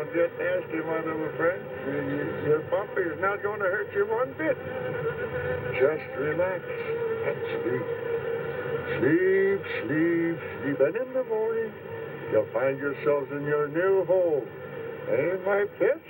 Don't get nasty, my little friend. Your puppy is not going to hurt you one bit. Just relax and sleep. Sleep, sleep, sleep. And in the morning, you'll find yourselves in your new home. Eh, my pets?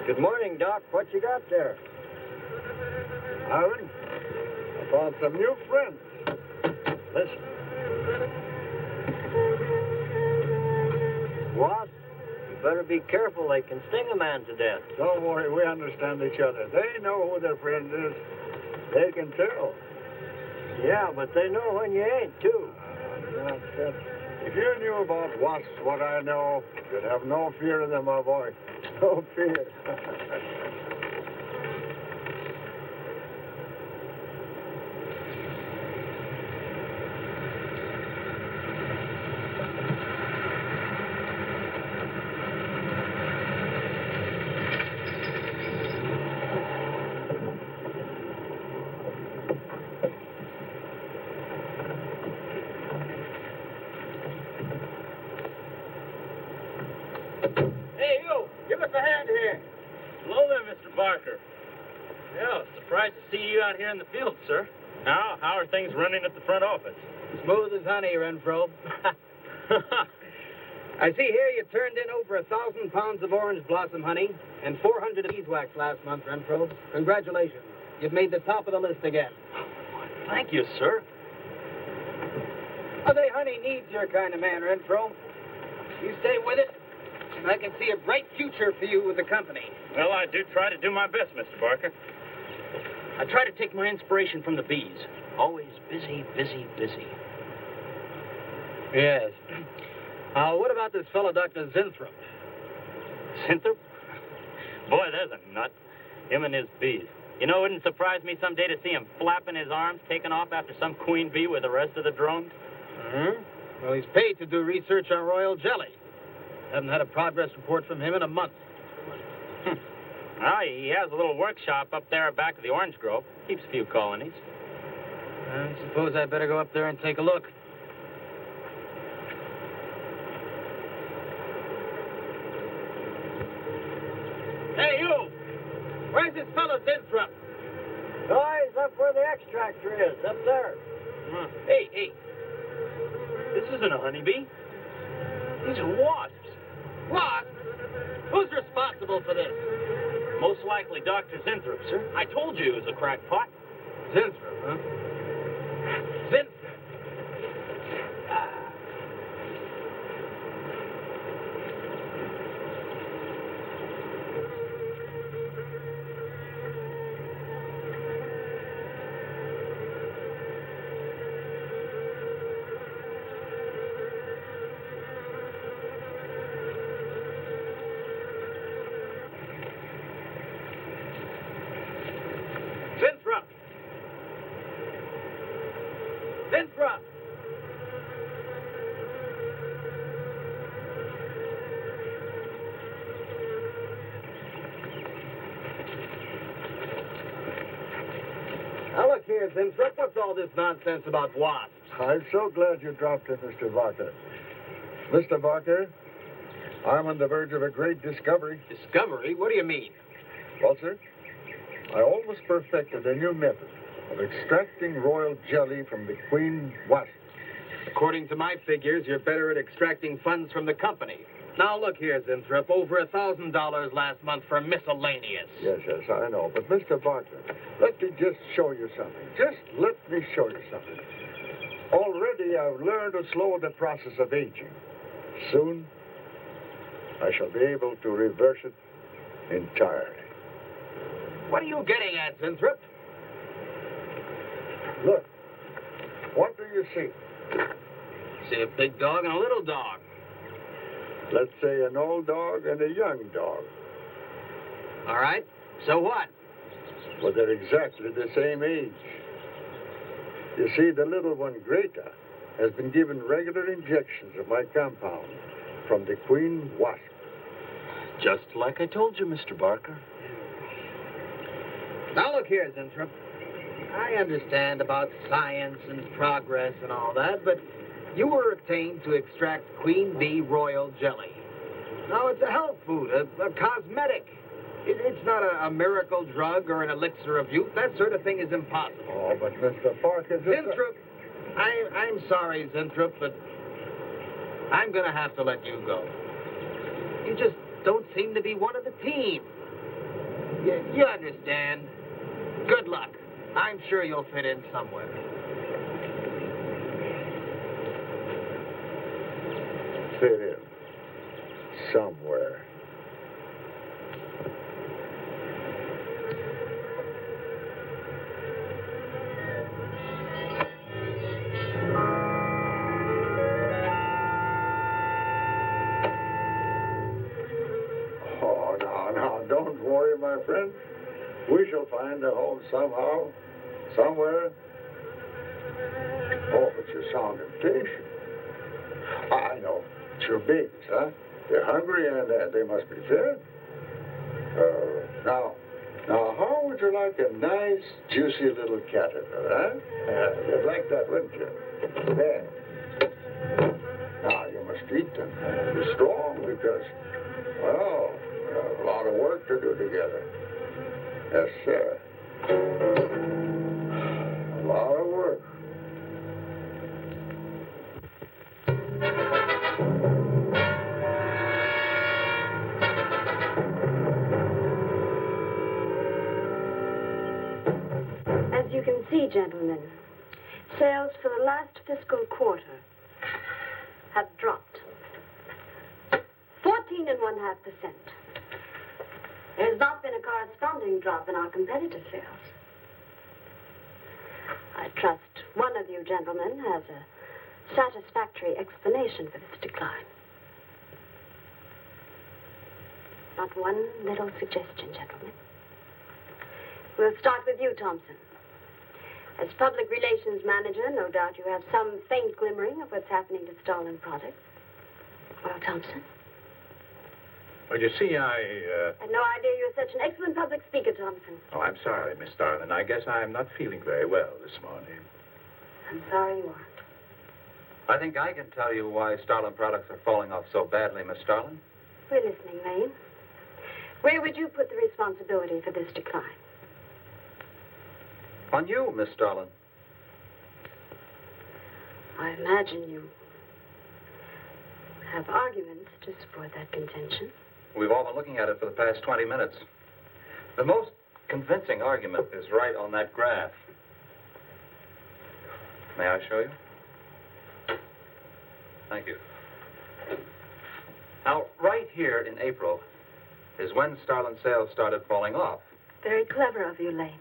Good morning, Doc. What you got there? Aaron, I found some new friends. Listen. Wasp, you better be careful. They can sting a man to death. Don't worry, we understand each other. They know who their friend is. They can tell. Yeah, but they know when you ain't, too. Nonsense. If you knew about wasps what I know, you'd have no fear of them, my boy. No fear. Hey, you! Give us a hand here. Hello there, Mr. Barker. Yeah, surprised to see you out here in the field, sir. How are things running at the front office? Smooth as honey, Renfro. I see here you turned in over 1,000 pounds of orange blossom honey and 400 of beeswax last month, Renfro. Congratulations. You've made the top of the list again. Thank you, sir. Oh, they honey needs your kind of man, Renfro. You stay with it, and I can see a bright future for you with the company. Well, I do try to do my best, Mr. Barker. I try to take my inspiration from the bees. Always busy, busy, busy. Yes. What about this fellow, Dr. Zinthrop? Zinthrop? Boy, there's a nut. Him and his bees. You know, it wouldn't surprise me someday to see him flapping his arms, taking off after some queen bee with the rest of the drones. Well, he's paid to do research on royal jelly. Haven't had a progress report from him in a month. Well, he has a little workshop up there back of the orange grove. Keeps a few colonies. I suppose I'd better go up there and take a look. Hey, you! Where's this fellow Zinthrop? Oh, he's up where the extractor is, up there. Hey. This isn't a honeybee. These are wasps. What? Who's responsible for this? Most likely Dr. Zinthrop, sir. I told you he was a crackpot. Zinthrop, huh? Zinthrop. here, Zimstrup. What's all this nonsense about wasps? I'm so glad you dropped in, Mr. Barker. Mr. Barker, I'm on the verge of a great discovery. Discovery? What do you mean? Well, sir, I almost perfected a new method of extracting royal jelly from the queen wasp. According to my figures, you're better at extracting funds from the company. Now, look here, Zimstrup. Over $1,000 last month for miscellaneous. Yes, I know. But, Mr. Barker, let me just show you something. Just let me show you something. Already, I've learned to slow the process of aging. Soon, I shall be able to reverse it entirely. What are you getting at, Zimstrup? Look, what do you see? See a big dog and a little dog. Let's say an old dog and a young dog. All right. So what? Well, they're exactly the same age. You see, the little one, Greta, has been given regular injections of my compound from the queen wasp. Just like I told you, Mr. Barker. Now, look here, Zimstrup. I understand about science and progress and all that, but you were obtained to extract queen bee royal jelly. Now, it's a health food, a cosmetic. It's not a miracle drug or an elixir of youth. That sort of thing is impossible. Oh, but Mr. Parker... Zimstrup, I'm sorry, Zimstrup, but I'm going to have to let you go. You just don't seem to be one of the team. You understand. Good luck. I'm sure you'll fit in somewhere. Fit in. Somewhere. Oh, no, don't worry, my friend. We shall find a home somehow, somewhere. Oh, but you sound impatient. I know. It's your babies, huh? They're hungry and they must be fed. Now, how would you like a nice, juicy little caterpillar, huh? You'd like that, wouldn't you? There. Now, you must eat them. Be strong because, well, we have a lot of work to do together. Yes, sir. A lot of work. As you can see, gentlemen, sales for the last fiscal quarter have dropped 14.5%. There has not been a corresponding drop in our competitive sales. I trust one of you gentlemen has a satisfactory explanation for this decline. Not one little suggestion, gentlemen. We'll start with you, Thompson. As public relations manager, no doubt you have some faint glimmering of what's happening to stolen products. Well, Thompson? Well, you see, I had no idea you were such an excellent public speaker, Thompson. Oh, I'm sorry, Miss Starlin. I guess I'm not feeling very well this morning. I'm sorry you aren't. I think I can tell you why Starlin products are falling off so badly, Miss Starlin. We're listening, Lane. Where would you put the responsibility for this decline? On you, Miss Starlin. I imagine you have arguments to support that contention. We've all been looking at it for the past 20 minutes. The most convincing argument is right on that graph. May I show you? Thank you. Now, right here in April is when Starlin sales started falling off. Very clever of you, Lane.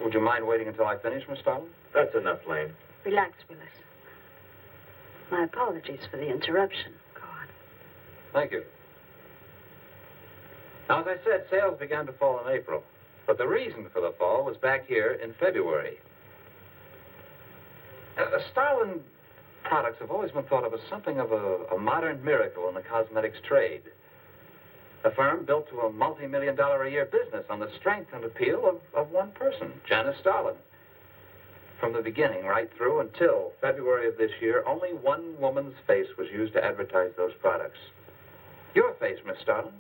Would you mind waiting until I finish, Miss Starlin? That's enough, Lane. Relax, Willis. My apologies for the interruption. Go on. Thank you. Now, as I said, sales began to fall in April. But the reason for the fall was back here in February. Starlin products have always been thought of as something of a modern miracle in the cosmetics trade. A firm built to a multi-million-dollar-a-year business on the strength and appeal of one person, Janice Starlin. From the beginning right through until February of this year, only one woman's face was used to advertise those products. Your face, Miss Starlin.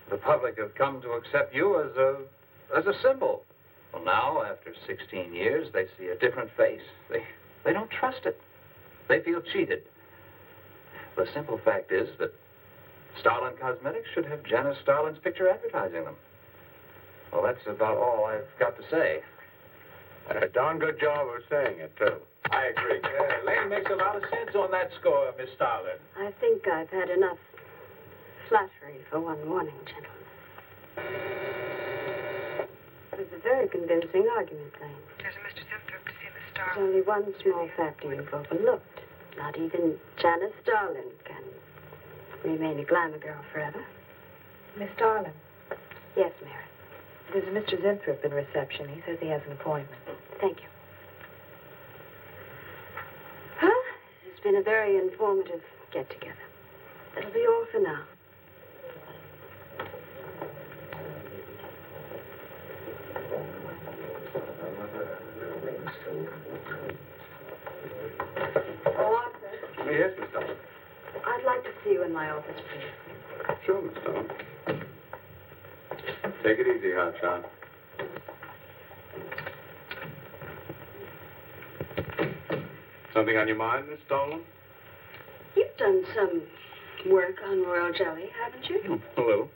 The public have come to accept you as a symbol. Well, now, after 16 years, they see a different face. They don't trust it. They feel cheated. The simple fact is that Starlin Cosmetics should have Janice Starlin's picture advertising them. Well, that's about all I've got to say. A darn good job of saying it, too. I agree. Lane makes a lot of sense on that score, Miss Starlin. I think I've had enough flattery for one morning, gentlemen. It was a very convincing argument, Lane. There's a Mr. Simthorpe to see Miss There's Starlin. only one small factor you've overlooked. Not even Janice Starlin can remain a glamour girl forever. Miss Starlin, Yes, Mary. there's a Mr. Simthorpe in reception. He says he has an appointment. Thank you. Well, this has been a very informative get-together. That'll be all for now. Oh, Arthur, Yes, Miss Starlin. I'd like to see you in my office, please. Sure, Miss Starlin. Take it easy, Hotshot. Something on your mind, Miss Starlin? You've done some work on royal jelly, haven't you? A little.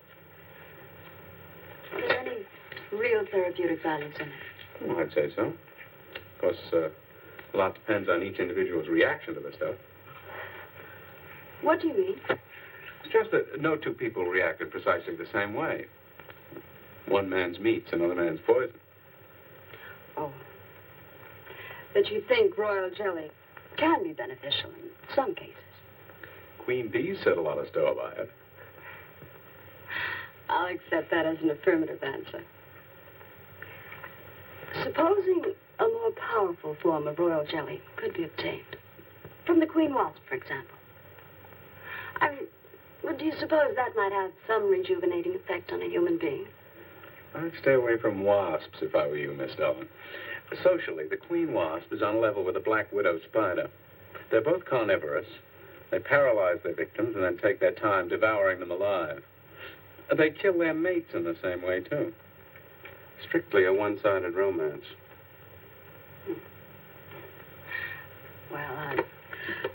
Are there any real therapeutic values in it? Well, I'd say so. Of course, a lot depends on each individual's reaction to the stuff. What do you mean? It's just that no two people reacted precisely the same way. One man's meat's another man's poison. Oh. But you think royal jelly can be beneficial in some cases. Queen Bee said a lot of store by it. I'll accept that as an affirmative answer. Supposing a more powerful form of royal jelly could be obtained. From the queen wasp, for example. Well, do you suppose that might have some rejuvenating effect on a human being? I'd stay away from wasps if I were you, Miss Starlin. Socially, the queen wasp is on a level with the black widow spider. They're both carnivorous. They paralyze their victims and then take their time devouring them alive. They kill their mates in the same way, too. Strictly a one-sided romance. Well,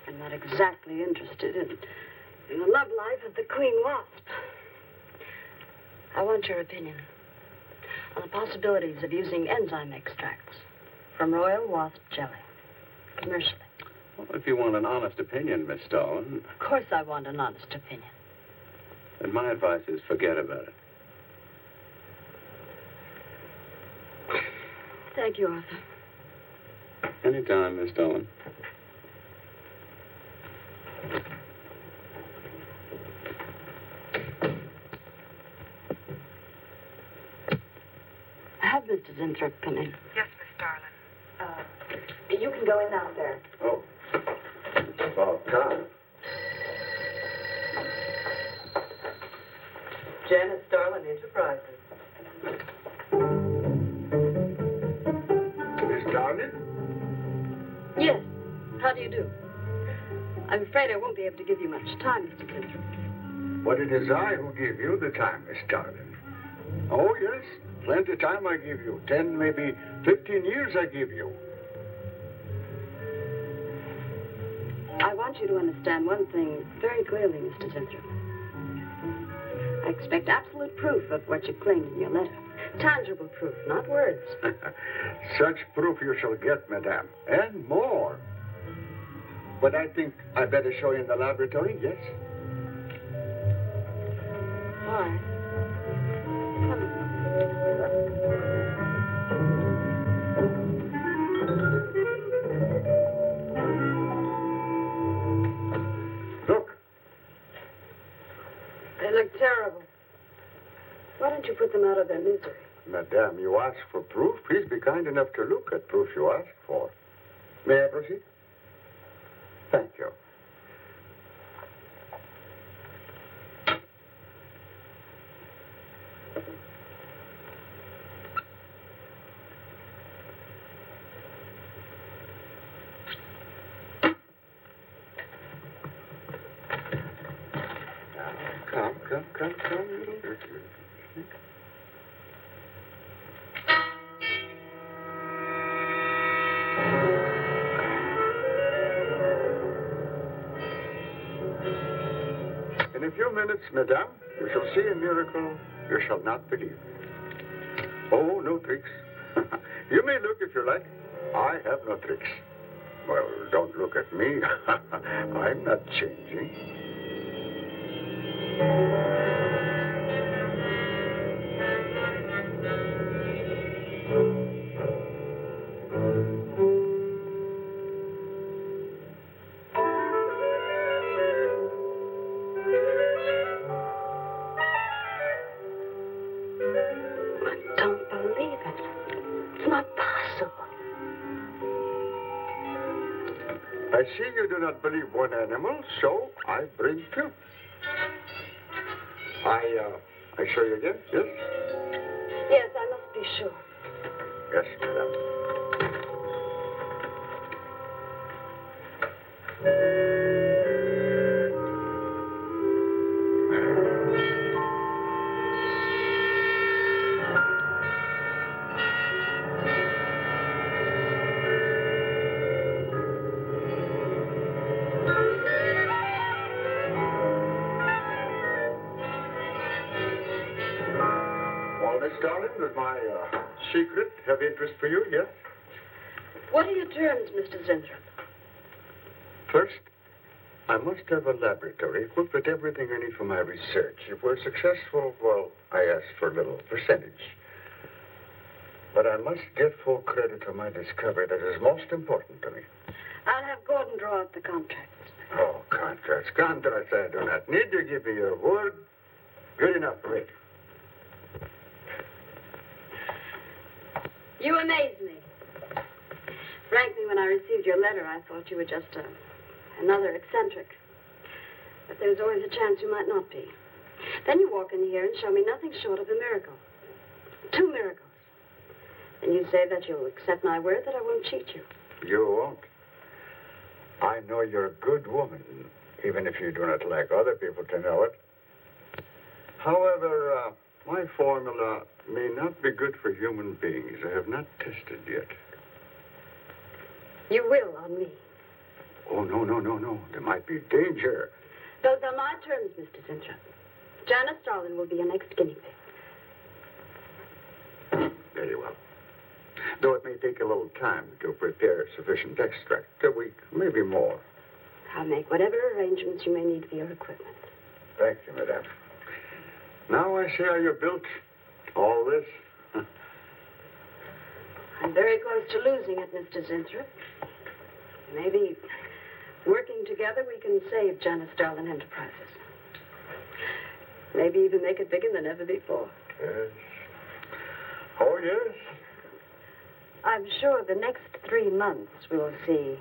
I'm not exactly interested in the love life of the queen wasp. I want your opinion on the possibilities of using enzyme extracts from royal wasp jelly, commercially. Well, if you want an honest opinion, Miss Starlin, Of course I want an honest opinion. then my advice is forget about it. Thank you, Arthur. Anytime, Miss Starlin. Have Mr. Zinthrop come in. Yes, Miss Starlin. You can go in now, sir. Oh. It's about time. Janice Starlin Enterprises. Miss Starlin? Yes. How do you do? I'm afraid I won't be able to give you much time, Mr. Zinthrop. But it is I who give you the time, Miss Starlin. Oh, yes. Plenty of time I give you. 10, maybe 15 years I give you. I want you to understand one thing very clearly, Mr. Zinthrop. I expect absolute proof of what you claimed in your letter. Tangible proof, not words. Such proof you shall get, madame. And more. But I think I better show you in the laboratory, yes? All right. Look. They look terrible. Why don't you put them out of their misery? Madame, you ask for proof. Please be kind enough to look at proof you ask for. May I proceed? Thank you. Come. In a few minutes, madame, you shall see a miracle you shall not believe. Oh, no tricks. You may look if you like. I have no tricks. Well, don't look at me. I'm not changing. I don't believe it. It's not possible. I see you do not believe one animal, so I bring two. I show you again, yes? Yes, I must be sure. Yes, madame. Well, Miss Darling, does my secret have interest for you, yes? What are your terms, Mr. Zinthrop? First, I must have a laboratory equipped with everything I need for my research. If we're successful, well, I ask for a little percentage. But I must get full credit for my discovery. That is most important to me. I'll have Gordon draw up the contracts. Oh, contracts. Contracts I do not need. You give me your word. Good enough for me. You amaze me. Frankly, when I received your letter, I thought you were just another eccentric. But there's always a chance you might not be. Then you walk in here and show me nothing short of a miracle. 2 miracles. And you say that you'll accept my word that I won't cheat you. You won't. I know you're a good woman, even if you do not like other people to know it. However, my formula may not be good for human beings. I have not tested yet. You will on me. Oh, no. There might be danger. Those are my terms, Mr. Zinthrop. Janice Starlin will be your next guinea pig. Very well. Though it may take a little time to prepare sufficient extract. A week, maybe more. I'll make whatever arrangements you may need for your equipment. Thank you, madame. Now I see how you're built. All this. I'm very close to losing it, Mr. Zinthrop. Maybe working together we can save Janice Starlin Enterprises. Maybe even make it bigger than ever before. Yes. Oh, yes. I'm sure the next 3 months we'll see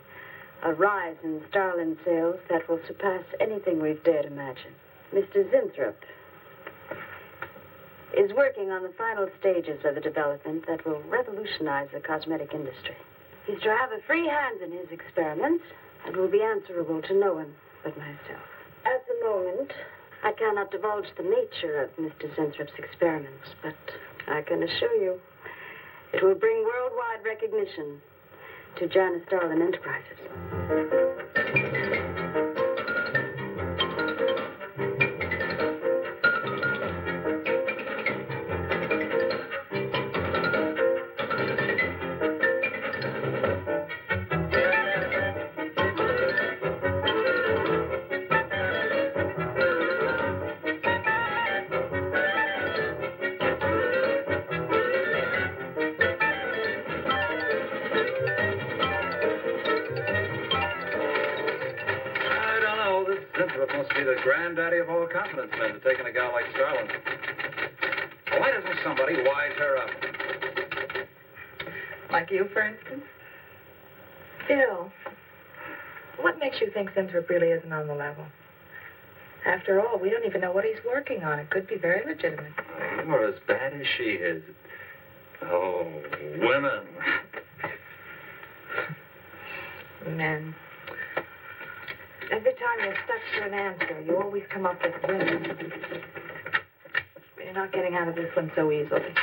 a rise in Starlin sales that will surpass anything we've dared imagine. Mr. Zinthrop is working on the final stages of a development that will revolutionize the cosmetic industry. He's to have a free hand in his experiments and will be answerable to no one but myself. At the moment, I cannot divulge the nature of Mr. Zinthrup's experiments, but I can assure you it will bring worldwide recognition to Janice Starlin Enterprises. Must be the granddaddy of all confidence men to take in a gal like Starlin. Why doesn't somebody wise her up? Like you, for instance? Bill, what makes you think Zinthrop really isn't on the level? After all, we don't even know what he's working on. It could be very legitimate. You're as bad as she is. Oh, women. Every time you're stuck for an answer, you always come up with women. You're not getting out of this one so easily.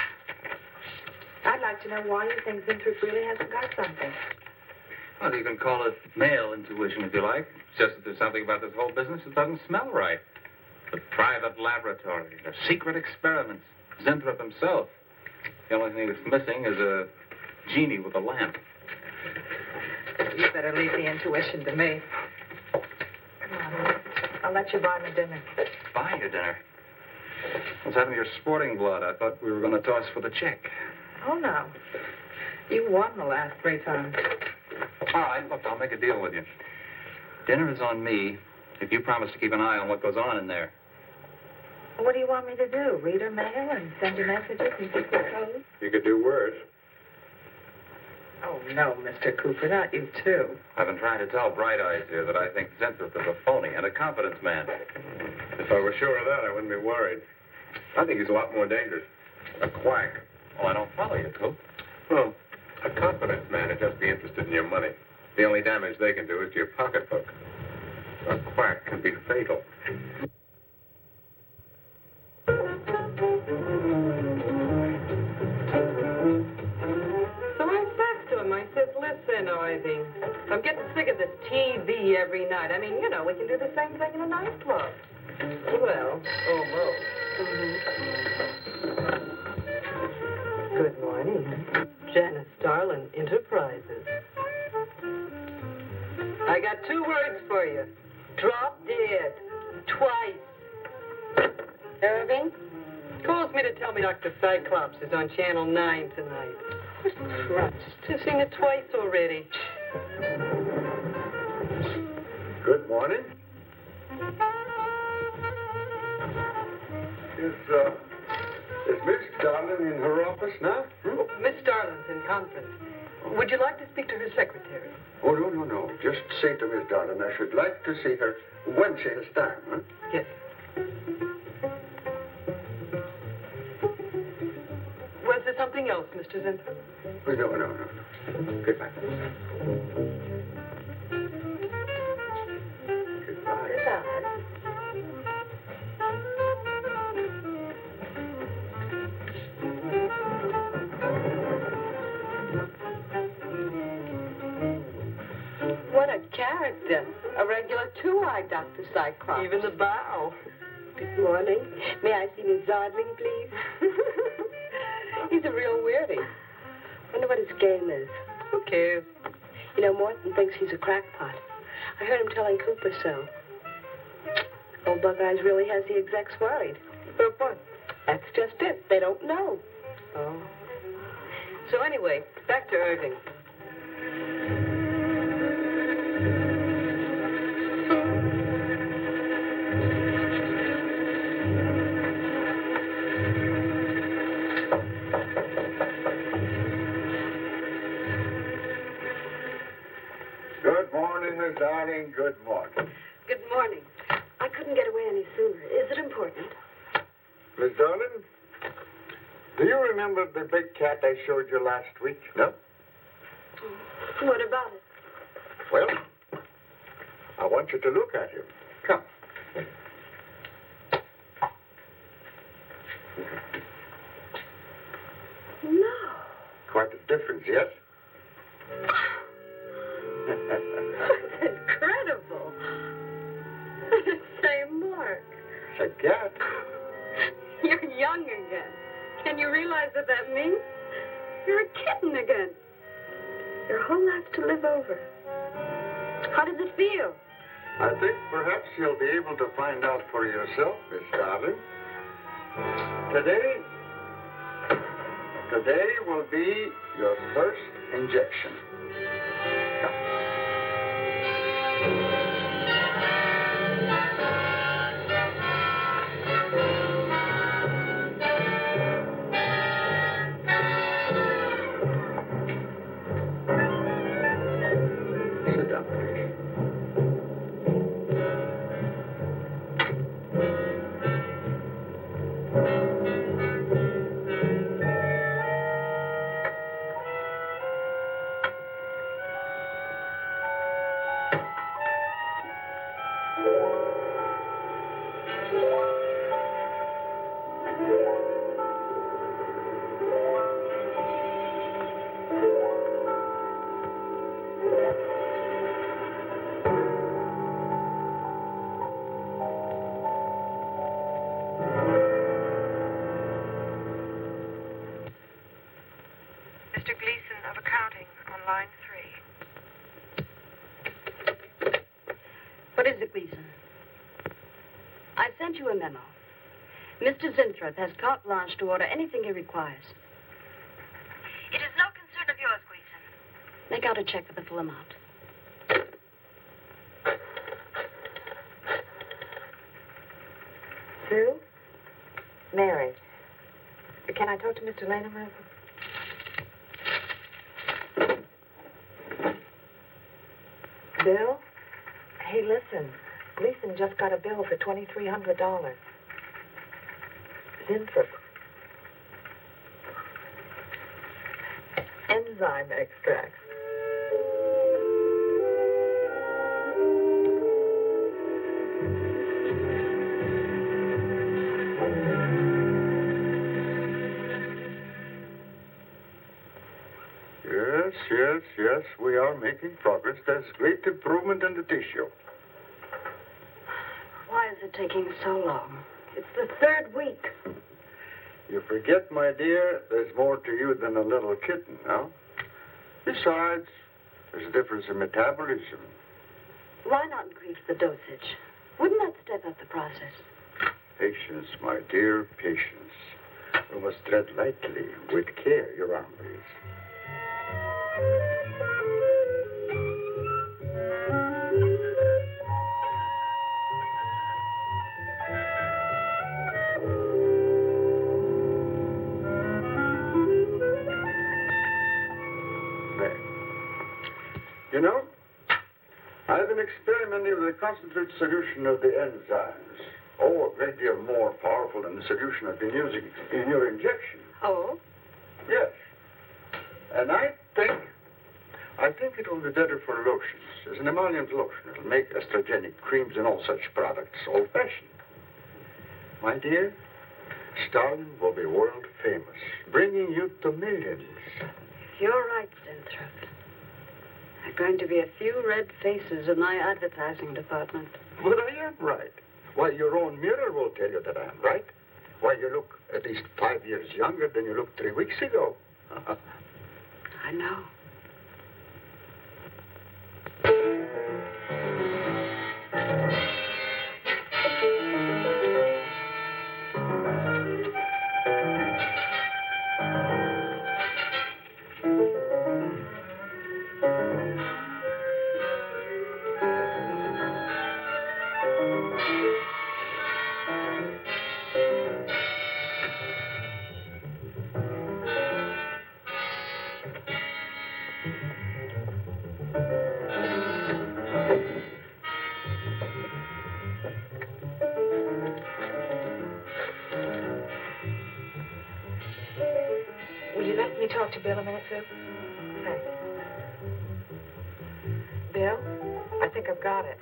I'd like to know why you think Winthrop really hasn't got something. Well, you can call it male intuition if you like. It's just that there's something about this whole business that doesn't smell right. The private laboratory, the secret experiments, Winthrop himself. The only thing that's missing is a genie with a lamp. You better leave the intuition to me. Come on, I'll let you buy me dinner. Buy you dinner? What's happened to your sporting blood? I thought we were going to toss for the check. Oh, no. You won the last 3 times. All right, look, I'll make a deal with you. Dinner is on me if you promise to keep an eye on what goes on in there. What do you want me to do? Read her mail and send you messages and keep the code? You could do worse. Oh, no, Mr. Cooper, not you, too. I've been trying to tell Bright Eyes here that I think Winthrop is a phony and a confidence man. If I were sure of that, I wouldn't be worried. I think he's a lot more dangerous. A quack. Oh, I don't follow you, Coop. Well, a confidence man would just be interested in your money. The only damage they can do is to your pocketbook. A quack can be fatal. So I says to him, I says, listen, Irving, I'm getting sick of this TV every night. I mean, you know, we can do the same thing in a nightclub. Well, almost. Good morning. Janice Starlin Enterprises. I got 2 words for you. Drop dead. Twice. Irving calls me to tell me Dr. Cyclops is on Channel 9 tonight. Christ, I've seen it twice already. Good morning. Is Miss Darlin in her office now? Oh, Miss Starlin's in conference. Would you like to speak to her secretary? Oh, no. Just say to Miss Darlin I should like to see her when she has time, huh? Yes. Was there something else, Mr. Winthrop? Oh, no. Goodbye. Goodbye. Goodbye. What a character. A regular 2-eyed Dr. Cyclops. Even the bow. Good morning. May I see Miss Zodling, please? He's a real weirdie. Wonder what his game is. Who cares? You know, Morton thinks he's a crackpot. I heard him telling Cooper so. Old Buckeyes really has the execs worried. But what? That's just it. They don't know. Oh. So anyway, back to Irving. Good morning, Miss Darling. Good morning. Good morning. I couldn't get away any sooner. Is it important? Miss Darlin, do you remember the big cat I showed you last week? No? What about it? Well, I want you to look at him. Come. No. Quite a difference, yes? That's incredible. Same mark. It's a cat. You're young again. Can you realize what that means? You're a kitten again. Your whole life's to live over. How does it feel? I think perhaps you'll be able to find out for yourself, Miss Darling. Today will be your first injection. Come. Sit down, please. line 3. What is it, Gleason? I sent you a memo. Mr. Zinthrop has carte blanche to order anything he requires. It is no concern of yours, Gleason. Make out a check for the full amount. Sue? Mary. Can I talk to Mr. Lane a minute? Bill? Hey, listen. Gleason just got a bill for $2,300. Zinthrop. Enzyme extracts. Yes, we are making progress. There's great improvement in the tissue. Why is it taking so long? It's the 3rd week. You forget, my dear, there's more to you than a little kitten, no? Besides, there's a difference in metabolism. Why not increase the dosage? Wouldn't that step up the process? Patience, my dear, patience. We must tread lightly, with care, your arm, please. You know, I've been experimenting with a concentrated solution of the enzymes. Oh, a great deal more powerful than the solution I've been using in your injection. Oh? Yes. And I think it will be better for lotions. As an emollient lotion, it'll make estrogenic creams and all such products old-fashioned. My dear, Stalin will be world famous, bringing you to millions. You're right, Zinthrop. There are going to be a few red faces in my advertising department. But I am right. Why, your own mirror will tell you that I am right. Why, you look at least 5 years younger than you looked 3 weeks ago. I know. Will you let me talk to Bill a minute, Sue? Thanks. Bill, I think I've got it.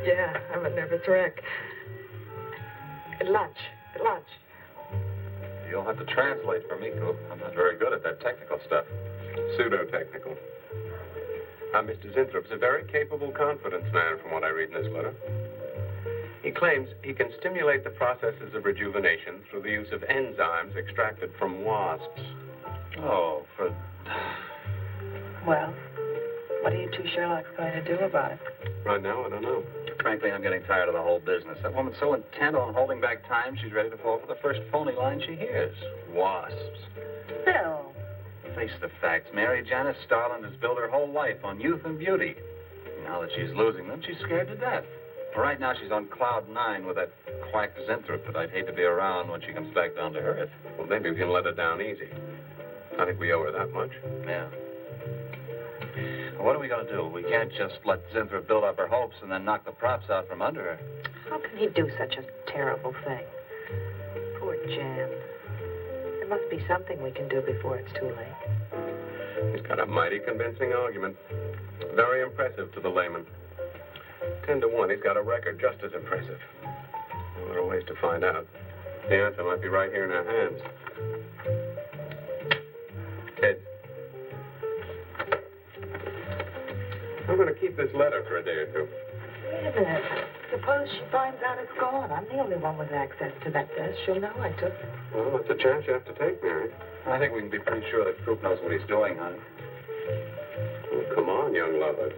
Yeah, I'm a nervous wreck. At lunch. You'll have to translate for me, Coop. I'm not very good at that technical stuff. Pseudo-technical. Mr. Zinthrup's a very capable confidence man, from what I read in this letter. He claims he can stimulate the processes of rejuvenation through the use of enzymes extracted from wasps. Oh, for... Well, what are you two Sherlocks going to do about it? Right now, I don't know. Frankly, I'm getting tired of the whole business. That woman's so intent on holding back time, she's ready to fall for the first phony line she hears. Wasps. Bill. Face the facts, Mary. Janice Starland has built her whole life on youth and beauty. Now that she's losing them, she's scared to death. Right now, she's on cloud 9 with that quack Zinthrop that I'd hate to be around when she comes back down to earth. Well, maybe we can let her down easy. I think we owe her that much. Yeah. Well, what are we going to do? We can't just let Zinthrop build up her hopes and then knock the props out from under her. How can he do such a terrible thing? Poor Jan. There must be something we can do before it's too late. He's got a mighty convincing argument. Very impressive to the layman. 10 to 1, he's got a record just as impressive. Well, there are ways to find out. The answer might be right here in our hands. Ed. I'm going to keep this letter for a day or two. Wait a minute. Suppose she finds out it's gone. I'm the only one with access to that desk. She'll know I took it. Well, it's a chance you have to take, Mary. I think we can be pretty sure that Coop knows what he's doing, honey. Come on, young lovers.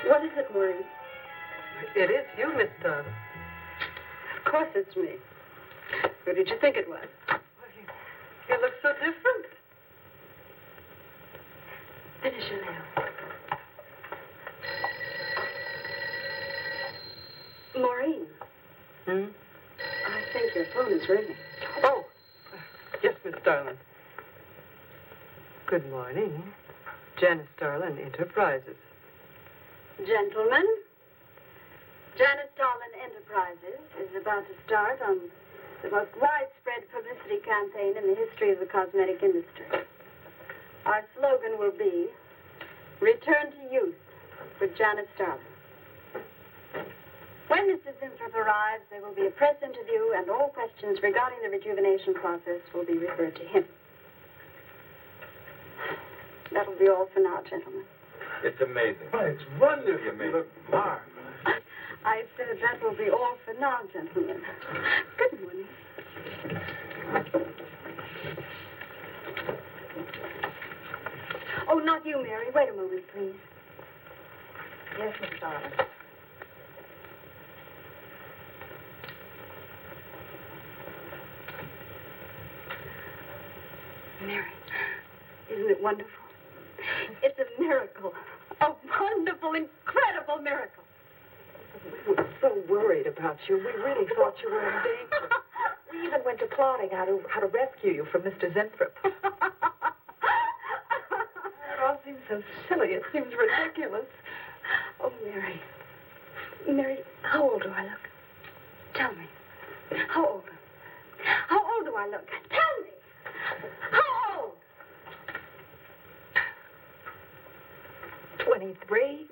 What is it, Maureen? It is you, Miss Darling. Of course it's me. Who did you think it was? You look so different. Finish your nails. Maureen. Hmm? I think your phone is ringing. Oh, yes, Miss Darling. Good morning. Janice Darlin Enterprises. Gentlemen, Janice Darlin Enterprises is about to start on the most widespread publicity campaign in the history of the cosmetic industry. Our slogan will be, Return to Youth with Janice Darlin. When Mr. Zinthrop arrives, there will be a press interview, and all questions regarding the rejuvenation process will be referred to him. That'll be all for now, gentlemen. It's amazing. Oh, it's wonderful. You Look marvelous. I said that will be all for now, gentlemen. Good morning. Oh, not you, Mary. Wait a moment, please. Yes, Miss Darling. Mary, isn't it wonderful? It's miracle. A wonderful, incredible miracle. We were so worried about you. We really thought you were in danger. We even went to plotting how to rescue you from Mr. Zinthrop. It all seems so silly. It seems ridiculous. Oh, Mary. Mary, how old do I look? Tell me. How old? How old do I look? Tell me. How old? 23,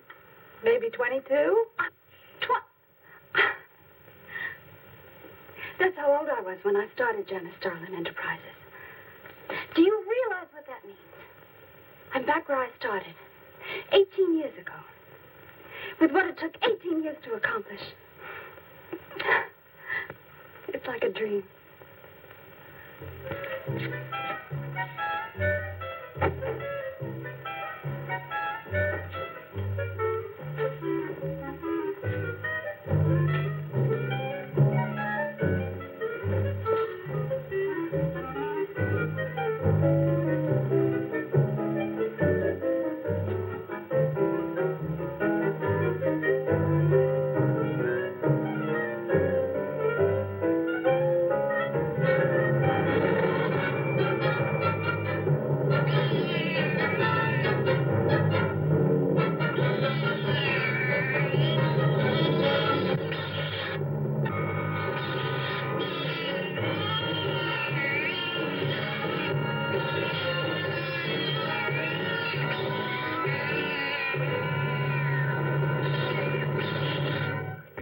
maybe 22. That's how old I was when I started Janice Starlin Enterprises. Do you realize what that means? I'm back where I started, 18 years ago, with what it took 18 years to accomplish. It's like a dream.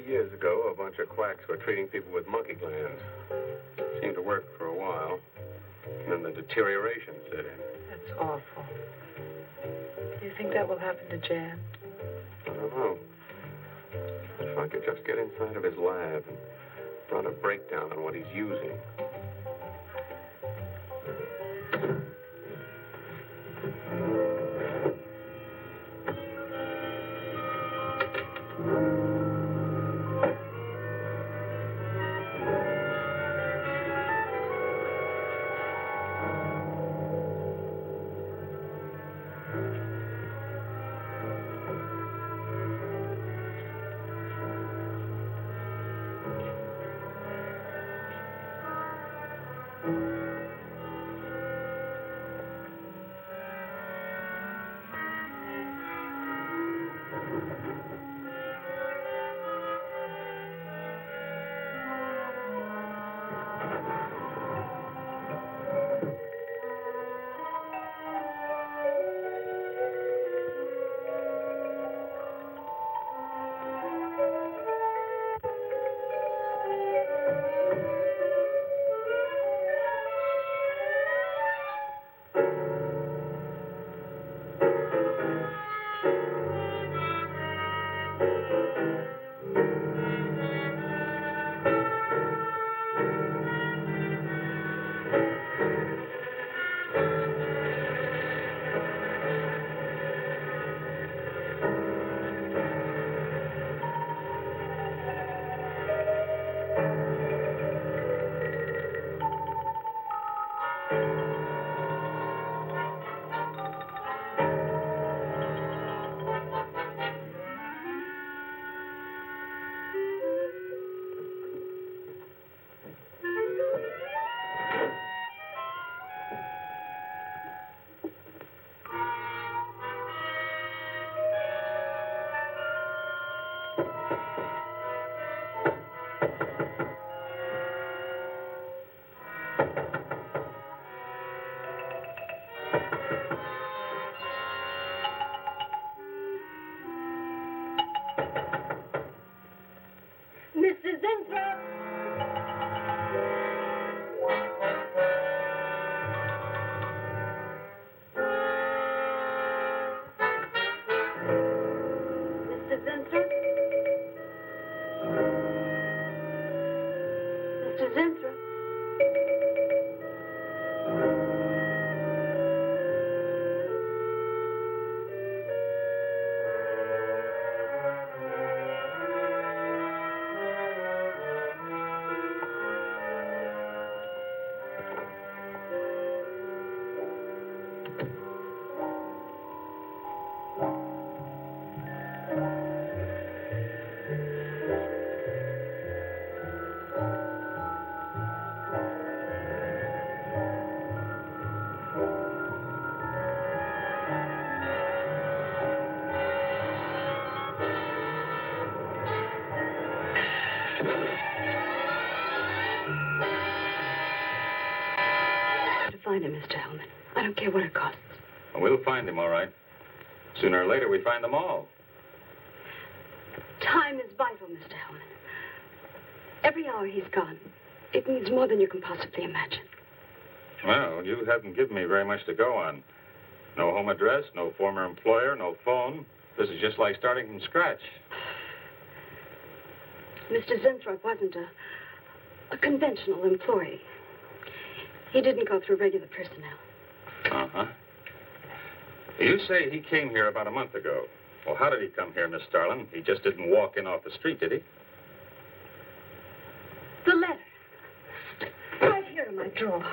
Years ago, a bunch of quacks were treating people with monkey glands. Seemed to work for a while. And then the deterioration set in. That's awful. Do you think that will happen to Jan? I don't know. If I could just get inside of his lab and run a breakdown on what he's using. find him, Mr. Hellman. I don't care what it costs. We'll find him, all right. Sooner or later, we find them all. Time is vital, Mr. Hellman. Every hour he's gone, it means more than you can possibly imagine. Well, you haven't given me very much to go on. No home address, no former employer, no phone. This is just like starting from scratch. Mr. Zinthrop wasn't a conventional employee. He didn't go through regular personnel. Uh-huh. You say he came here about a month ago. Well, how did he come here, Miss Starlin? He just didn't walk in off the street, did he? The letter. Right here in my drawer.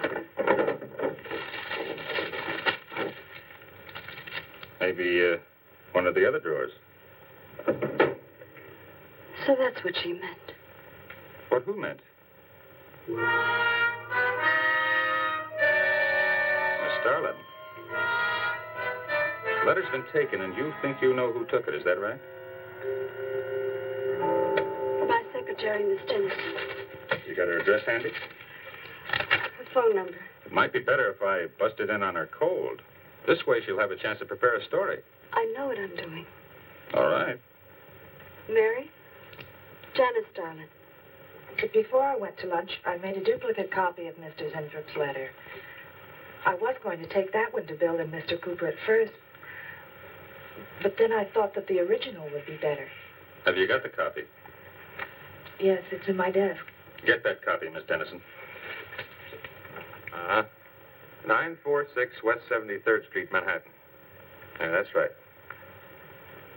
Maybe one of the other drawers. So that's what she meant. What who meant? Miss Starlin. The letter's been taken, and you think you know who took it. Is that right? My secretary, Miss Dennis. You got her address handy? Her phone number. It might be better if I busted in on her cold. This way she'll have a chance to prepare a story. I know what I'm doing. All right. Mary? Janice Starlin. But before I went to lunch, I made a duplicate copy of Mr. Zinthrup's letter. I was going to take that one to Bill and Mr. Cooper at first, but then I thought that the original would be better. Have you got the copy? Yes, it's in my desk. Get that copy, Miss Dennison. 946 West 73rd Street, Manhattan. Yeah, that's right.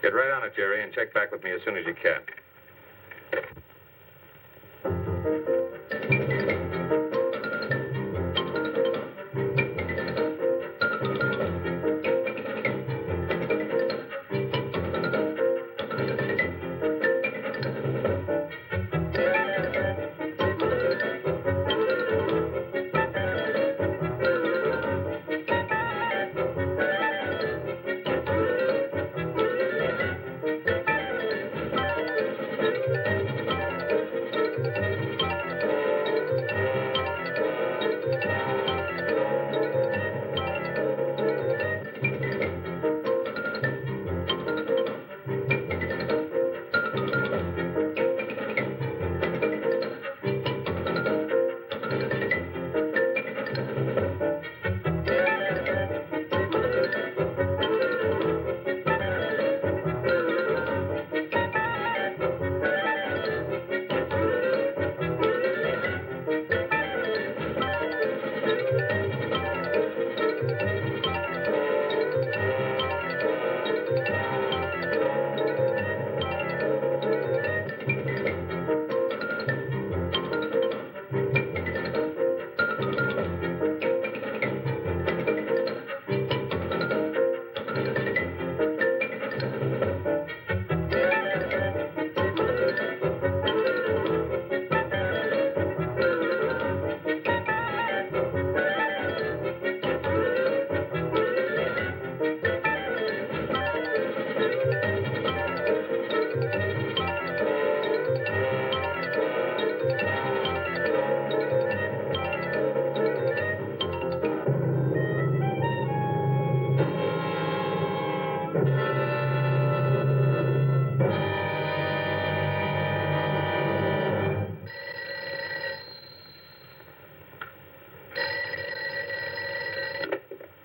Get right on it, Jerry, and check back with me as soon as you can.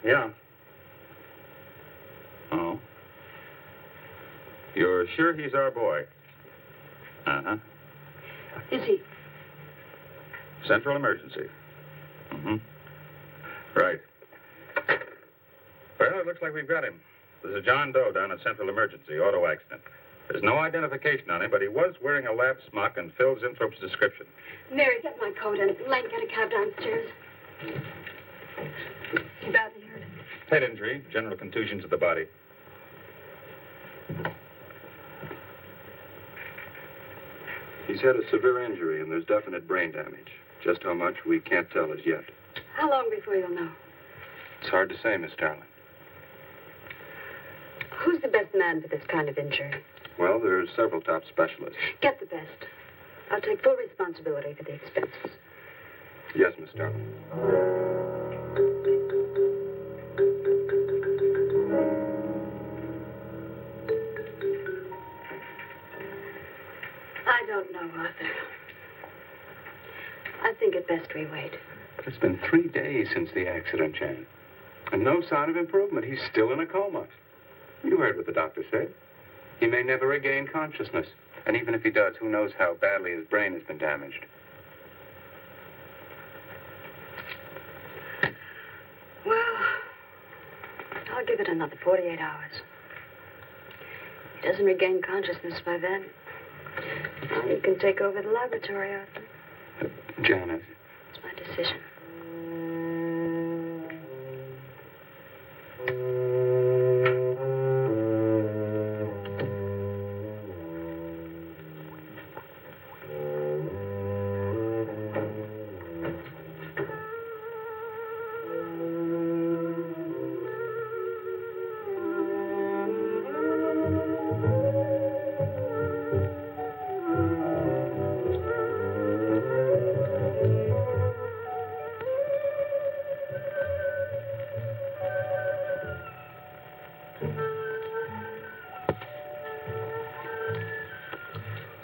Yeah. Oh. You're sure he's our boy? Uh-huh. Is he? Central emergency. Mm-hmm. Right. Well, it looks like we've got him. There's a John Doe down at Central Emergency, auto accident. There's no identification on him, but he was wearing a lab smock and Phil Zinthrop's description. Mary, get my coat and Len, get a cab downstairs. He badly hurt. Head injury, general contusion to the body. He's had a severe injury, and there's definite brain damage. Just how much, we can't tell as yet. How long before you'll know? It's hard to say, Miss Starlin. Who's the best man for this kind of injury? Well, there are several top specialists. Get the best. I'll take full responsibility for the expenses. Yes, Miss Starlin. I don't know, Arthur. I think it best we wait. But it's been 3 days since the accident, Jan. And no sign of improvement. He's still in a coma. You heard what the doctor said. He may never regain consciousness. And even if he does, who knows how badly his brain has been damaged. Well, I'll give it another 48 hours. If he doesn't regain consciousness by then, well, you can take over the laboratory, Arthur. Janet. It's my decision.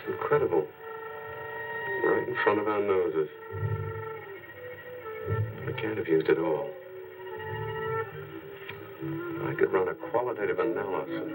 Incredible. Right in front of our noses. We can't have used it all. I could run a qualitative analysis.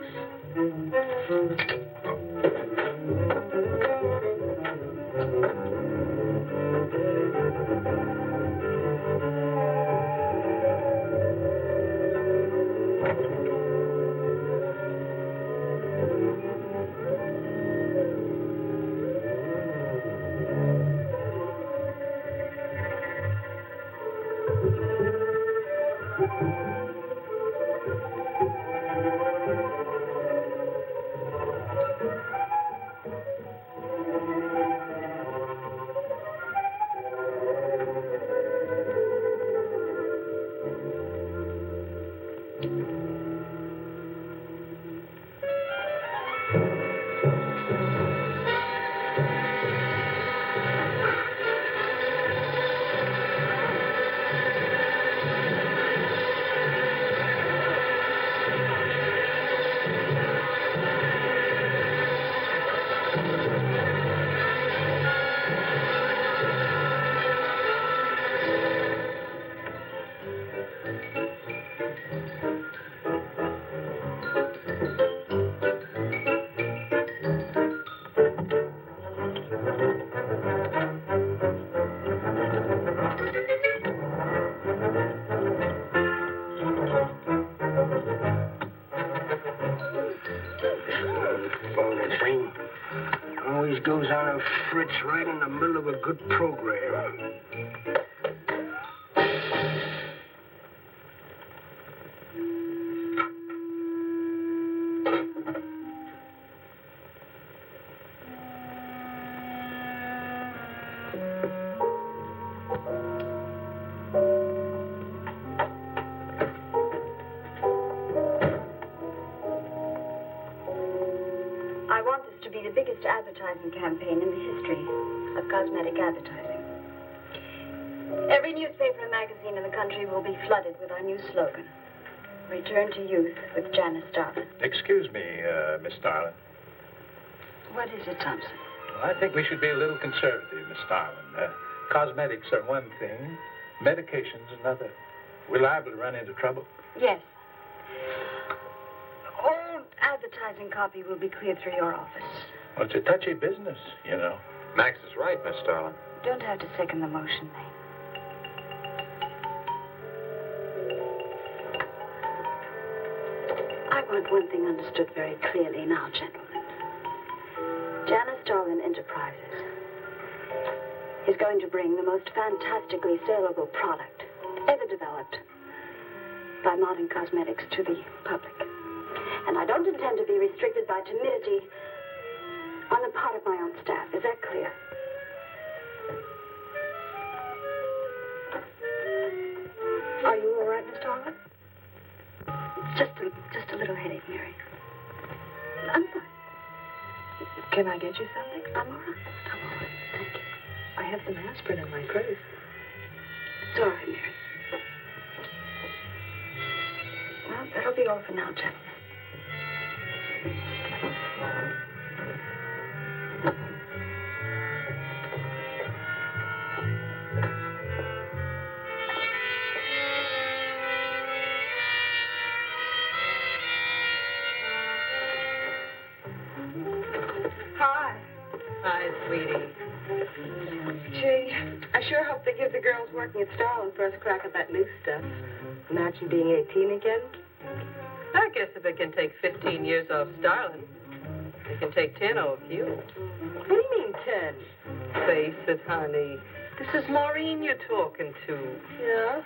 Always goes on a fritz right in the middle of a good program. I want this to be the biggest advertising campaign in the history of cosmetic advertising. Every newspaper and magazine in the country will be flooded with our new slogan, Return to Youth with Janice Starlin. Excuse me, Miss Starlin. What is it, Thompson? Well, I think we should be a little conservative, Miss Starlin. Cosmetics are one thing, medications another. We're liable to run into trouble. Yes. All advertising copy will be cleared through your office. Well, it's a touchy business, you know. Max is right, Miss Starlin. Don't have to second the motion, Lane. I want one thing understood very clearly now, gentlemen. Janice Starlin Enterprises is going to bring the most fantastically saleable product ever developed by modern cosmetics to the public. And I don't intend to be restricted by timidity on the part of my own staff. Is that clear? Are you all right, Miss Starlin? Just a little headache, Mary. I'm fine. Can I get you something? I'm all right. I'm all right. Thank you. I have some aspirin in my purse. It's all right, Mary. Well, that'll be all for now, gentlemen. Hi, sweetie. Gee, I sure hope they give the girls working at Starland first crack at that new stuff. Imagine being 18 again. I guess if it can take 15 years off Starlin, it can take 10 off you. What do you mean, 10? Face it, honey. This is Maureen you're talking to. Yeah?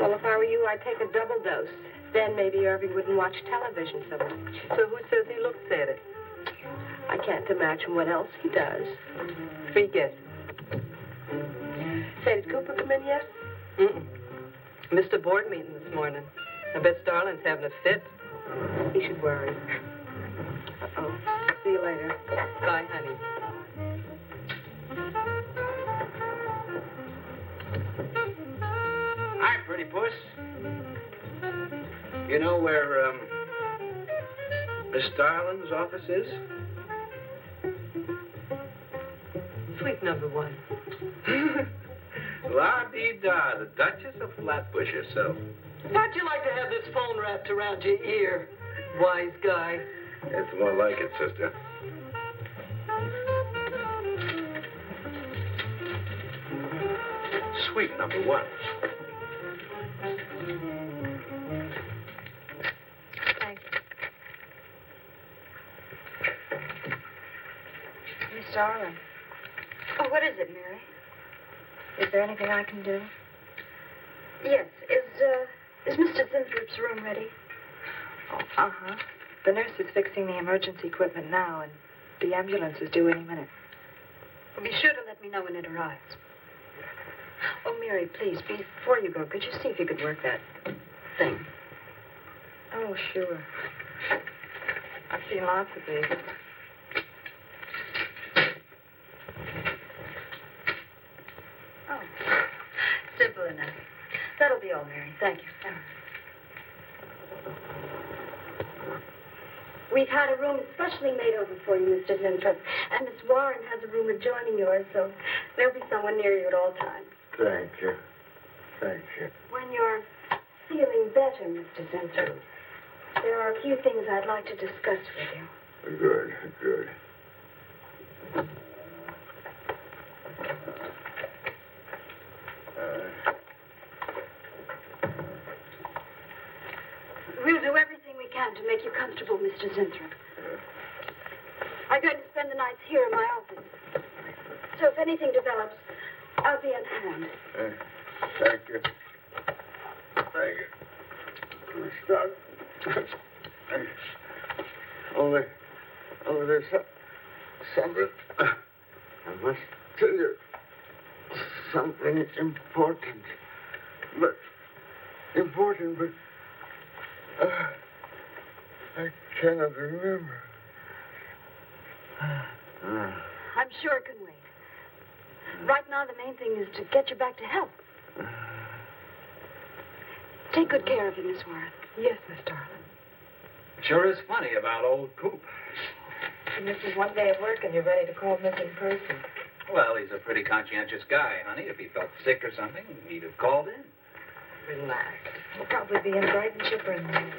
Well, if I were you, I'd take a double dose. Then maybe Irving wouldn't watch television so much. So who says he looks at it? I can't imagine what else he does. Free guess. Say, did Cooper come in yet? Mm-mm. Missed a board meeting this morning. I bet Starlin's having a fit. He should worry. Uh-oh. See you later. Bye, honey. Hi, pretty puss. You know where, Miss Starlin's office is? Suite number 1. La-dee-da, the Duchess of Flatbush herself. How'd you like to have this phone wrapped around your ear, wise guy? It's more like it, sister. Suite number 1. Thank you. Miss Starlin, Oh, what is it, Mary? is there anything I can do? Yes. Is Mr. Zinthrop's room ready? Oh, uh-huh. The nurse is fixing the emergency equipment now, and the ambulance is due any minute. Be sure to let me know when it arrives. Oh, Mary, please, before you go, could you see if you could work that thing? Oh, sure. I've seen lots of these. Oh, simple enough. That'll be all, Mary. Thank you. We've had a room especially made over for you, Mr. Zinthrop. And Miss Warren has a room adjoining yours, so there'll be someone near you at all times. Thank you. Thank you. When you're feeling better, Mr. Zinthrop, there are a few things I'd like to discuss with you. Good, good. We'll do everything we can to make you comfortable, Mr. Zinthrop. I'm going to spend the nights here in my office. So if anything develops, I'll be on hand. Thank you. Thank you. Stop. Only there's something. I must tell you something important. But I cannot remember. I'm sure it can wait. Right now, the main thing is to get you back to health. Take good care of you, Miss Warren. Yes, Miss Darling. Sure is funny about old Coop. He misses one day of work and you're ready to call missing person. Well, he's a pretty conscientious guy, honey. If he felt sick or something, he'd have called in. Relax. He'll probably be in bright and chipper in the morning.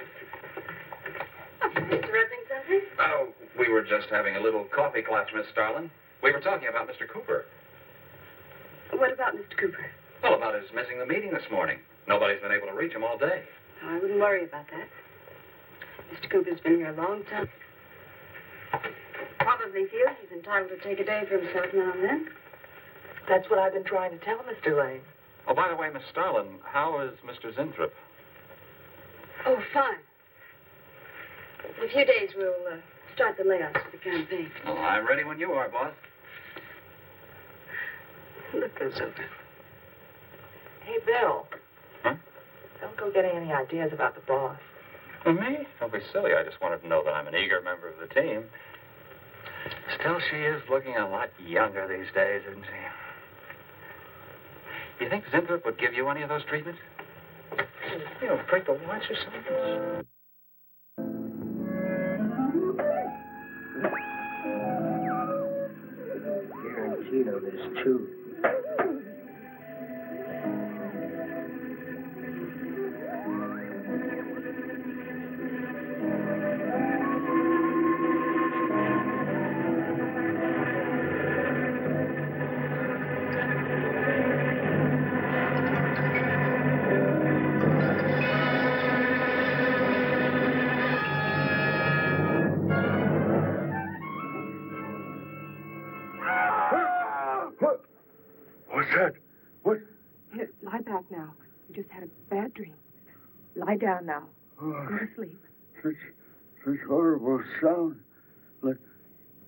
Interrupting something? Oh, we were just having a little coffee class, Miss Starlin. We were talking about Mr. Cooper. What about Mr. Cooper? Well, about his missing the meeting this morning. Nobody's been able to reach him all day. Oh, I wouldn't worry about that. Mr. Cooper's been here a long time. Probably feels he's entitled to take a day for himself now and then. That's what I've been trying to tell Mr. Lane. Oh, by the way, Miss Starlin, how is Mr. Zinthrop? Oh, fine. In a few days, we'll start the layoffs for the campaign. Oh, I'm ready when you are, boss. Look goes over. Hey, Bill. Huh? Don't go getting any ideas about the boss. For me? Don't be silly. I just wanted to know that I'm an eager member of the team. Still, she is looking a lot younger these days, isn't she? You think Zinthrop would give you any of those treatments? You know, break the watch or something? Guaranteed of this, too. What? What's that? What? Here, lie back now. You just had a bad dream. Lie down now. Go to sleep. Such horrible sound. Like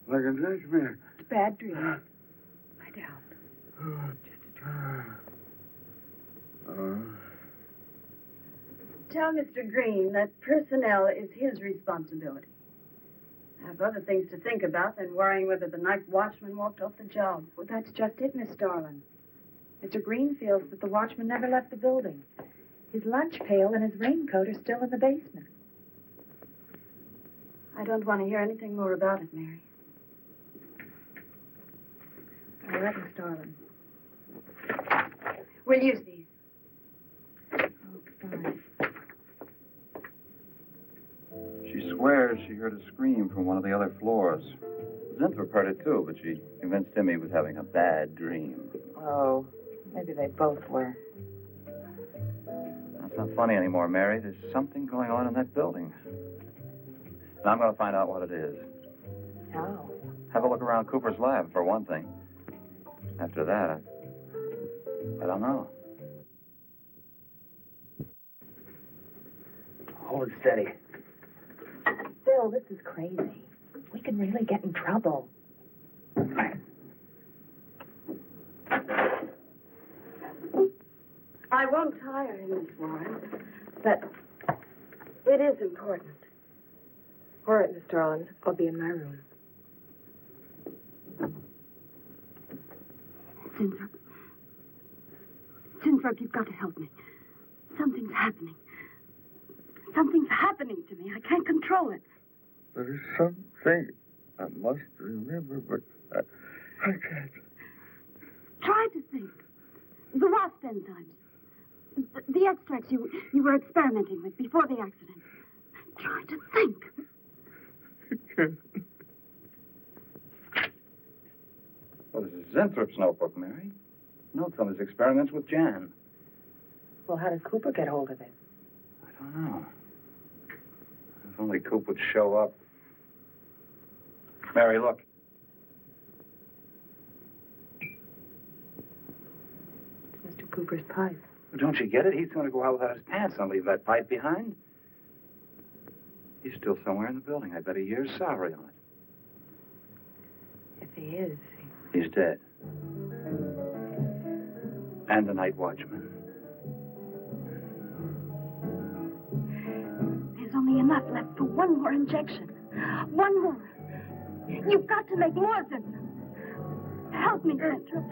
a nightmare. It's a bad dream. Lie down. Just a dream. Tell Mr. Green that personnel is his responsibility. I have other things to think about than worrying whether the night watchman walked off the job. Well, that's just it, Miss Starlin. Mr. Green feels that the watchman never left the building. His lunch pail and his raincoat are still in the basement. I don't want to hear anything more about it, Mary. All right, Miss Starlin. We'll use these. Oh, fine. She swears she heard a scream from one of the other floors. Zinthrop heard it too, but she convinced him he was having a bad dream. Oh, maybe they both were. That's not funny anymore, Mary. There's something going on in that building. And I'm going to find out what it is. How? Have a look around Cooper's lab, for one thing. After that, I don't know. Hold it steady. Bill, this is crazy. We could really get in trouble. I won't tire him, Miss Warren, but it is important. All right, Miss Starlin. I'll be in my room. Sinthrop, you've got to help me. Something's happening. Something's happening to me. I can't control it. There is something I must remember, but I can't. Try to think. The wasp enzymes. The extracts you were experimenting with before the accident. Try to think. I can't. Well, this is Zinthrop's notebook, Mary. Notes on his experiments with Jan. Well, how did Cooper get hold of it? I don't know. If only Coop would show up. Mary, look. It's Mr. Cooper's pipe. Don't you get it? He's going to go out without his pants and leave that pipe behind. He's still somewhere in the building. I bet a year's salary on it. If he is, He's dead. And the night watchman. There's only enough left for one more injection. One more. You've got to make more, Zinthrop. Help me, Zinthrop.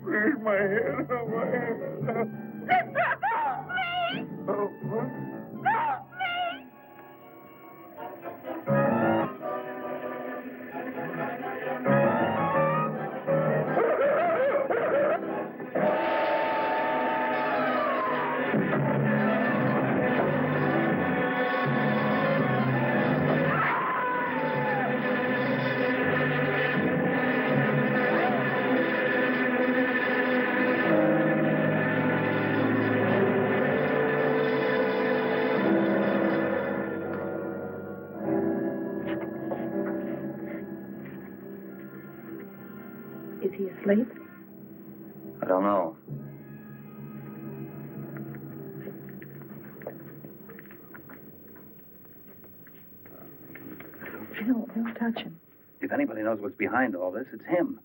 Please, my head. Oh, my head. Zinthrop, help me! Oh, what? Help me! is he asleep? I don't know. Don't touch him. If anybody knows what's behind all this, it's him.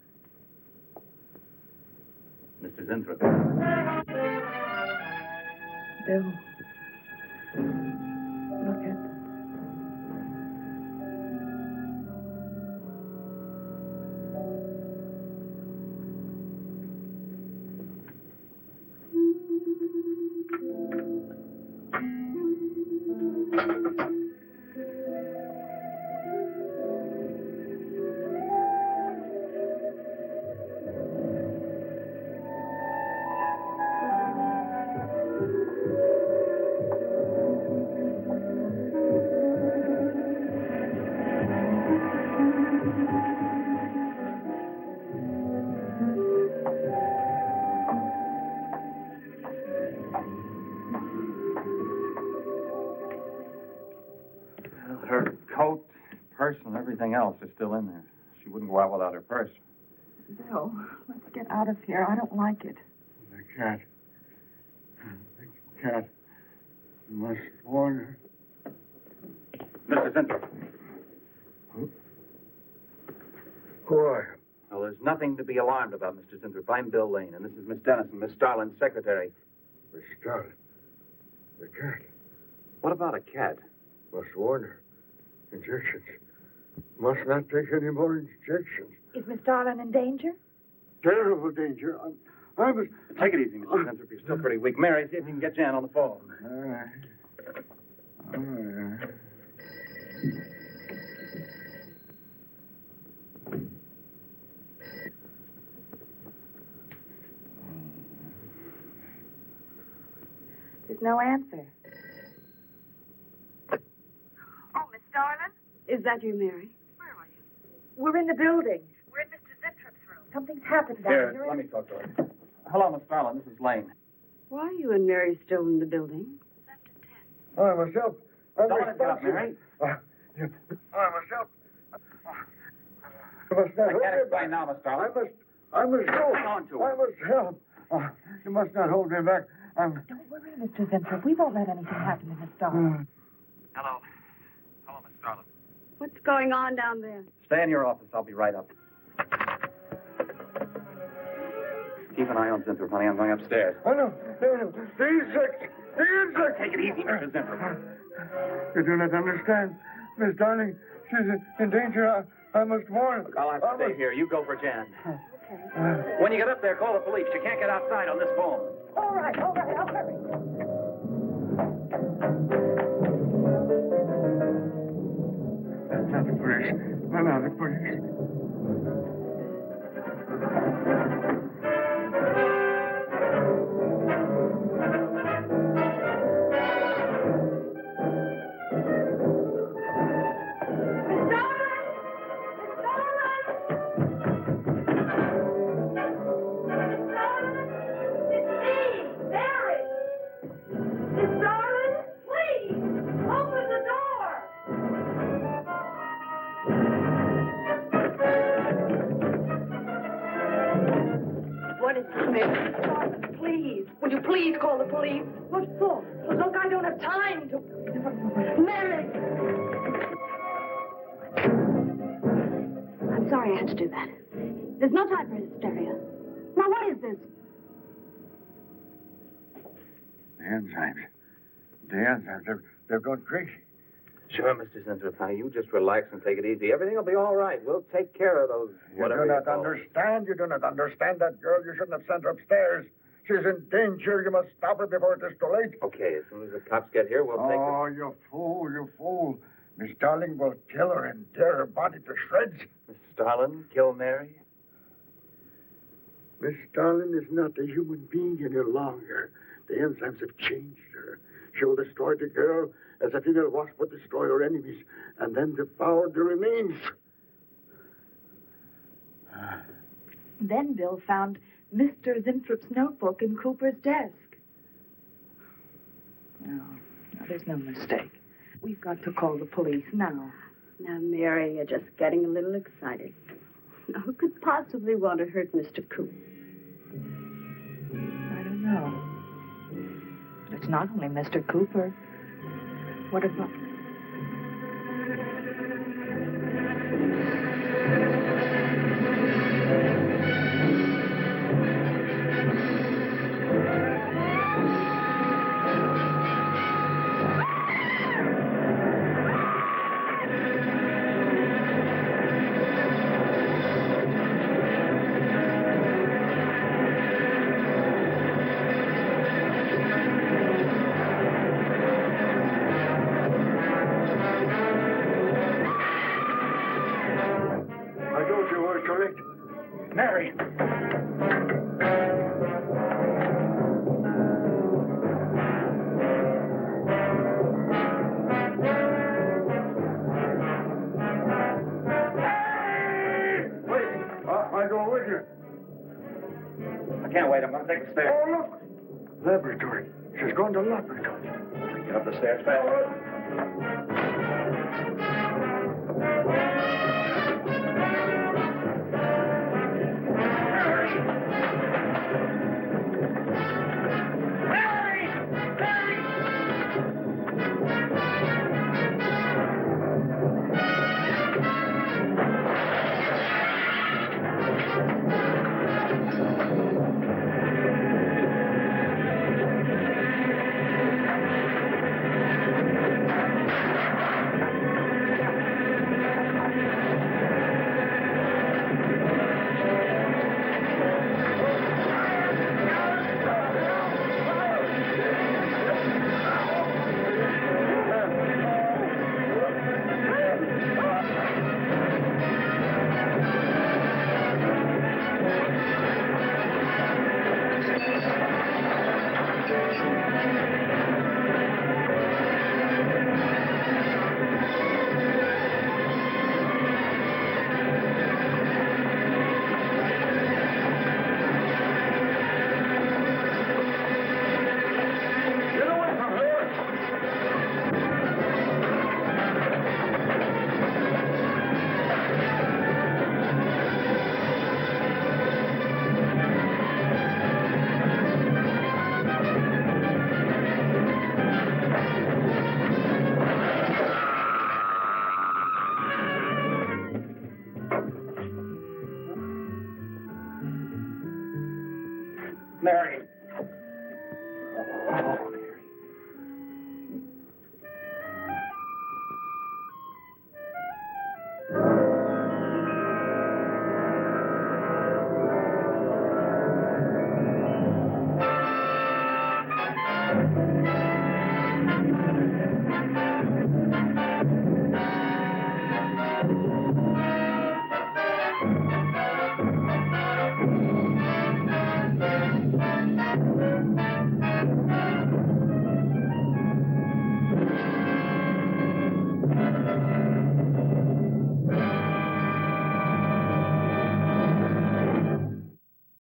Mr. Zinthrop. Bill. Look at... Well, her coat, purse, and everything else is still in there. She wouldn't go out without her purse. Bill, let's get out of here. I don't like it. The cat. The cat. You must warn her. Mr. Zinthrop. Who are you? Well, there's nothing to be alarmed about, Mr. Zinthrop. I'm Bill Lane, and this is Miss Dennison, Miss Starlin's secretary. Miss Starlin. The cat. What about a cat? Must warn her. Injections. Must not take any more injections. Is Miss Darlin in danger? Terrible danger. I must... Take it easy, Mr. Zinthrop. You're still pretty weak. Mary, see if you can get Jan on the phone. All right. All right. There's no answer. Oh, Miss Darlin? Is that you, Mary? Where are you? We're in the building. We're in Mr. Zintrop's room. Something's happened down Here, here. let me talk to her. Hello, Miss Starlin. This is Lane. Why are you and Mary still in the building? I must help. I'm Don't let it get up, responsible. Mary. I must help. You must not I hold can't me explain back. now, Miss Starlin. I must go. Hang on to her. I must help. You must not hold me back. Don't worry, Mr. Zinthrop. We won't let anything happen to Miss Darlin. Hello. Hello, Miss Starlin. What's going on down there? Stay in your office. I'll be right up. Keep an eye on Zinthrop, honey. I'm going upstairs. Oh, no. No. The insect. The insect. Take it easy, Mr. Zinthrop. You do not understand. Miss Darling, she's in danger. I must warn her. Look, I'll have to stay here. You go for Jan. Okay. When you get up there, call the police. You can't get outside on this phone. All right. I'll hurry. That's not the police. No, the police. What is it, Mary? Darlin, please. Would you please call the police? What for? Look, I don't have time to... Mary! I'm sorry I had to do that. There's no time for hysteria. Now, what is this? The enzymes. They've gone crazy. Sure, Mr. Zinthrop. Now, you just relax and take it easy. Everything will be all right. We'll take care of those, whatever You do you not call them. understand. You do not understand that girl. You shouldn't have sent her upstairs. She's in danger. You must stop her before it is too late. Okay, as soon as the cops get here, we'll take her. Oh, you fool. Miss Darling will kill her and tear her body to shreds. Miss Starlin, kill Mary? Miss Darling is not a human being any longer. The enzymes have changed her. She will destroy the girl as a female wasp would destroy her enemies and then devour the remains. Then Bill found Mr. Zinthrop's notebook in Cooper's desk. No, there's no mistake. We've got to call the police now. Now, Mary, you're just getting a little excited. Now, who could possibly want to hurt Mr. Coop? I don't know. But it's not only Mr. Cooper. What about... I told you were correct. Mary. Wait. I go with you. I can't wait. I'm going to take the stairs. Oh, look. Laboratory. She's gone to laboratory. Get up the stairs fast. Mary. Oh.